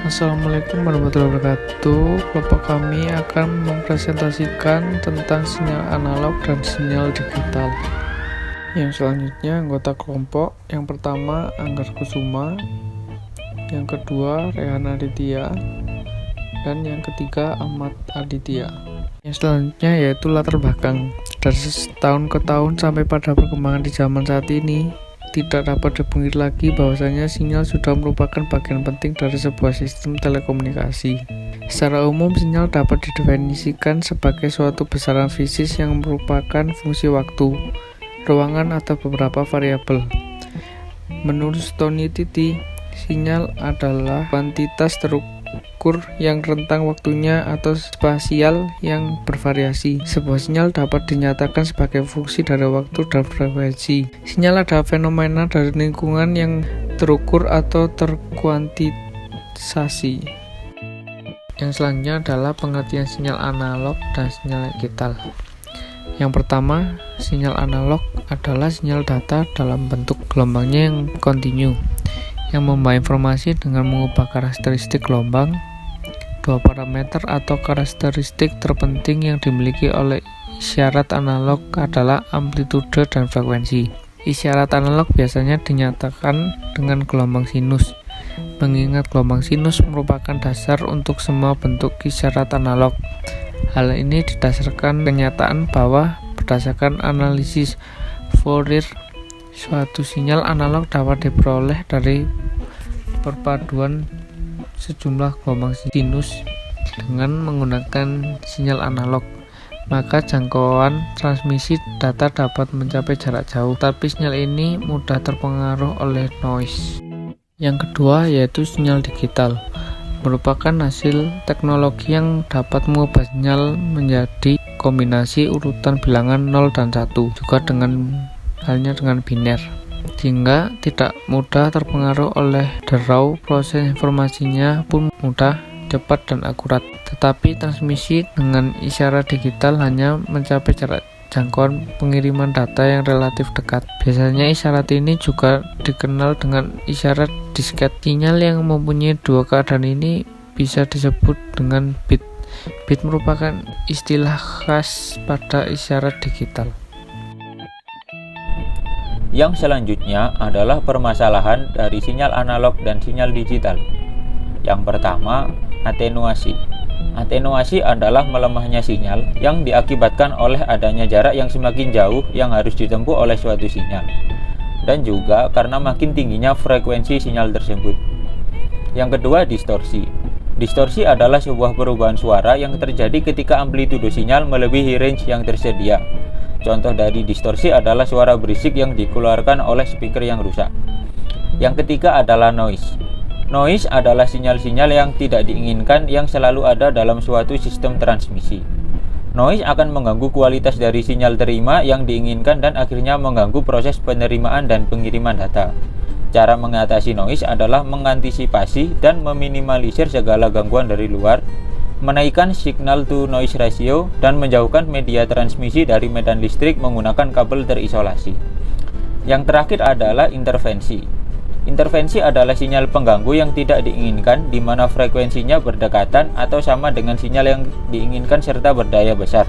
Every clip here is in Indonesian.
Assalamualaikum warahmatullahi wabarakatuh. Kelompok kami akan mempresentasikan tentang sinyal analog dan sinyal digital. Yang selanjutnya anggota kelompok. Yang pertama Anggar Kusuma, yang kedua Rehan Aditya, dan yang ketiga Ahmad Aditya. Yang selanjutnya yaitu latar belakang. Dari tahun ke tahun sampai pada perkembangan di zaman saat ini, tidak dapat dipungkiri lagi bahwasanya sinyal sudah merupakan bagian penting dari sebuah sistem telekomunikasi. Secara umum, sinyal dapat didefinisikan sebagai suatu besaran fisik yang merupakan fungsi waktu, ruangan, atau beberapa variabel. Menurut Tony Titi, sinyal adalah kuantitas terukur yang rentang waktunya atau spasial yang bervariasi. Sebuah sinyal dapat dinyatakan sebagai fungsi dari waktu dan frekuensi. Sinyal adalah fenomena dari lingkungan yang terukur atau terkuantisasi. Yang selanjutnya adalah pengertian sinyal analog dan sinyal digital. Yang pertama, sinyal analog adalah sinyal data dalam bentuk gelombangnya yang kontinu, yang membawa informasi dengan mengubah karakteristik gelombang. Dua parameter atau karakteristik terpenting yang dimiliki oleh isyarat analog adalah amplitude dan frekuensi. Isyarat analog biasanya dinyatakan dengan gelombang sinus, mengingat gelombang sinus merupakan dasar untuk semua bentuk isyarat analog. Hal ini didasarkan kenyataan bahwa berdasarkan analisis Fourier, suatu sinyal analog dapat diperoleh dari perpaduan sejumlah gelombang sinus dengan menggunakan sinyal analog. Maka jangkauan transmisi data dapat mencapai jarak jauh, tapi sinyal ini mudah terpengaruh oleh noise. Yang kedua yaitu sinyal digital, merupakan hasil teknologi yang dapat mengubah sinyal menjadi kombinasi urutan bilangan 0 dan 1, juga halnya dengan biner, sehingga tidak mudah terpengaruh oleh derau. Proses informasinya pun mudah, cepat, dan akurat. Tetapi transmisi dengan isyarat digital hanya mencapai jarak jangkauan pengiriman data yang relatif dekat. Biasanya isyarat ini juga dikenal dengan isyarat disket. Sinyal yang mempunyai dua keadaan ini bisa disebut dengan bit. Bit merupakan istilah khas pada isyarat digital. Yang selanjutnya adalah permasalahan dari sinyal analog dan sinyal digital. Yang pertama, atenuasi. Atenuasi adalah melemahnya sinyal yang diakibatkan oleh adanya jarak yang semakin jauh yang harus ditempuh oleh suatu sinyal, dan juga karena makin tingginya frekuensi sinyal tersebut. Yang kedua, distorsi. Distorsi adalah sebuah perubahan suara yang terjadi ketika amplitudo sinyal melebihi range yang tersedia. Contoh dari distorsi adalah suara berisik yang dikeluarkan oleh speaker yang rusak. Yang ketiga adalah noise. Noise adalah sinyal-sinyal yang tidak diinginkan yang selalu ada dalam suatu sistem transmisi. Noise akan mengganggu kualitas dari sinyal terima yang diinginkan dan akhirnya mengganggu proses penerimaan dan pengiriman data. Cara mengatasi noise adalah mengantisipasi dan meminimalisir segala gangguan dari luar, menaikkan signal to noise ratio, dan menjauhkan media transmisi dari medan listrik menggunakan kabel terisolasi. Yang terakhir adalah intervensi. Intervensi adalah sinyal pengganggu yang tidak diinginkan di mana frekuensinya berdekatan atau sama dengan sinyal yang diinginkan serta berdaya besar.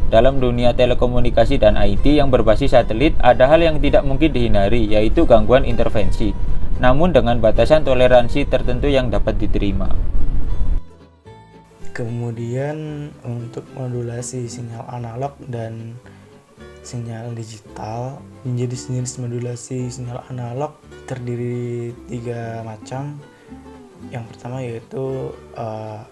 Dalam dunia telekomunikasi dan IT yang berbasis satelit, ada hal yang tidak mungkin dihindari, yaitu gangguan intervensi, namun dengan batasan toleransi tertentu yang dapat diterima. Kemudian untuk modulasi sinyal analog dan sinyal digital, menjadi jenis modulasi sinyal analog terdiri 3 macam. Yang pertama yaitu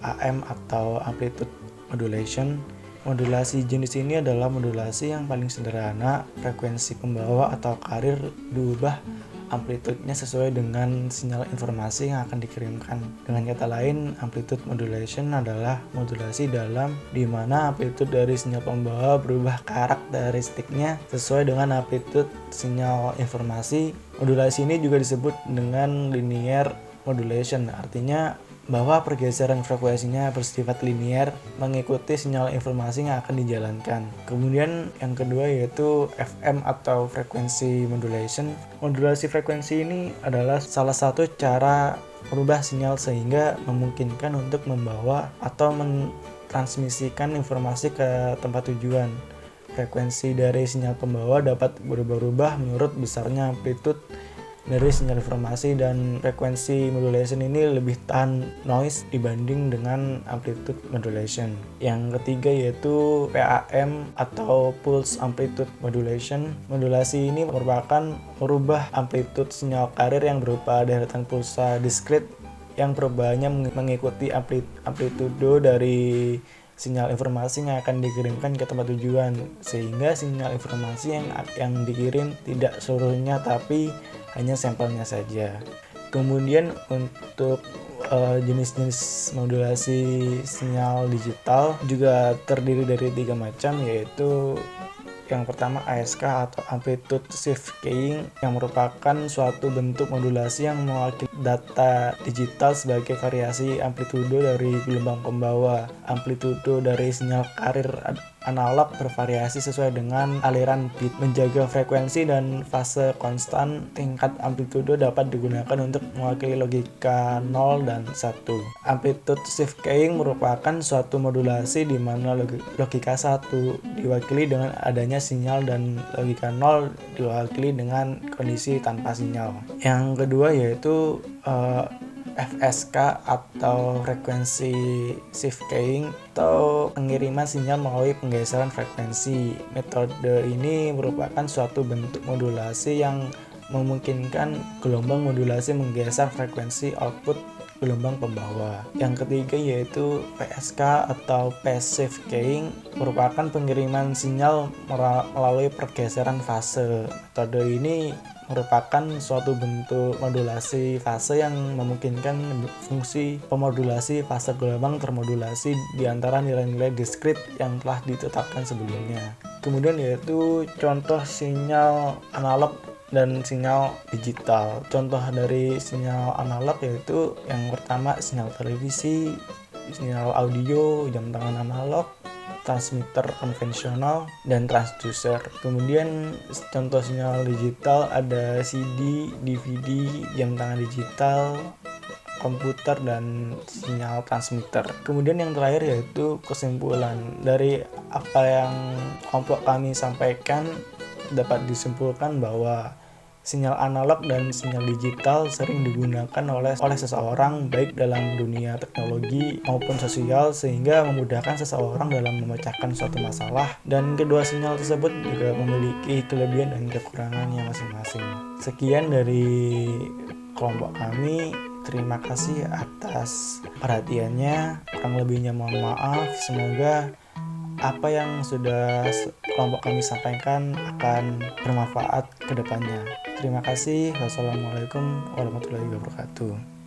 AM atau amplitude modulation. Modulasi jenis ini adalah modulasi yang paling sederhana. Frekuensi pembawa atau carrier diubah amplitudenya sesuai dengan sinyal informasi yang akan dikirimkan. Dengan kata lain, amplitude modulation adalah modulasi dalam di mana amplitude dari sinyal pembawa berubah karakteristiknya sesuai dengan amplitude sinyal informasi. Modulasi ini juga disebut dengan linear modulation, artinya bahwa pergeseran frekuensinya bersifat linear mengikuti sinyal informasi yang akan dijalankan. Kemudian yang kedua yaitu FM atau frequency modulation. Modulasi frekuensi ini adalah salah satu cara merubah sinyal sehingga memungkinkan untuk membawa atau mentransmisikan informasi ke tempat tujuan. Frekuensi dari sinyal pembawa dapat berubah-ubah menurut besarnya amplitude dari sinyal informasi, dan frekuensi modulation ini lebih tahan noise dibanding dengan amplitude modulation. Yang ketiga yaitu PAM atau Pulse Amplitude Modulation. Modulasi ini merupakan merubah amplitude sinyal carrier yang berupa deretan pulsa diskrit yang perubahannya mengikuti amplitudo dari sinyal informasi yang akan dikirimkan ke tempat tujuan, sehingga sinyal informasi yang dikirim tidak seluruhnya tapi hanya sampelnya saja. Kemudian untuk jenis-jenis modulasi sinyal digital juga terdiri dari 3 macam, yaitu yang pertama ASK atau Amplitude Shift Keying, yang merupakan suatu bentuk modulasi yang mewakili data digital sebagai variasi amplitudo dari gelombang pembawa. Amplitudo dari sinyal carrier analog bervariasi sesuai dengan aliran bit. Menjaga frekuensi dan fase konstan, tingkat amplitudo dapat digunakan untuk mewakili logika 0 dan 1. Amplitude Shift Keying merupakan suatu modulasi di mana logika 1 diwakili dengan adanya sinyal dan logika 0 diwakili dengan kondisi tanpa sinyal. Yang kedua yaitu FSK atau Frequency Shift Keying atau pengiriman sinyal melalui penggeseran frekuensi. Metode ini merupakan suatu bentuk modulasi yang memungkinkan gelombang modulasi menggeser frekuensi output gelombang pembawa. Yang ketiga yaitu PSK atau Passive Keying, merupakan pengiriman sinyal melalui pergeseran fase. Metode ini merupakan suatu bentuk modulasi fase yang memungkinkan fungsi pemodulasi fase gelombang termodulasi di antara nilai-nilai diskrit yang telah ditetapkan sebelumnya. Kemudian yaitu contoh sinyal analog dan sinyal digital. Contoh dari sinyal analog yaitu yang pertama sinyal televisi, sinyal audio, jam tangan analog, transmitter konvensional, dan transducer. Kemudian contoh sinyal digital ada CD, DVD, jam tangan digital, komputer, dan sinyal transmitter. Kemudian yang terakhir yaitu kesimpulan. Dari apa yang kelompok kami sampaikan dapat disimpulkan bahwa sinyal analog dan sinyal digital sering digunakan oleh seseorang baik dalam dunia teknologi maupun sosial, sehingga memudahkan seseorang dalam memecahkan suatu masalah, dan kedua sinyal tersebut juga memiliki kelebihan dan kekurangannya masing-masing. Sekian dari kelompok kami. Terima kasih atas perhatiannya. Kurang lebihnya mohon maaf. Semoga apa yang sudah kelompok kami sampaikan akan bermanfaat ke depannya. Terima kasih. Wassalamualaikum warahmatullahi wabarakatuh.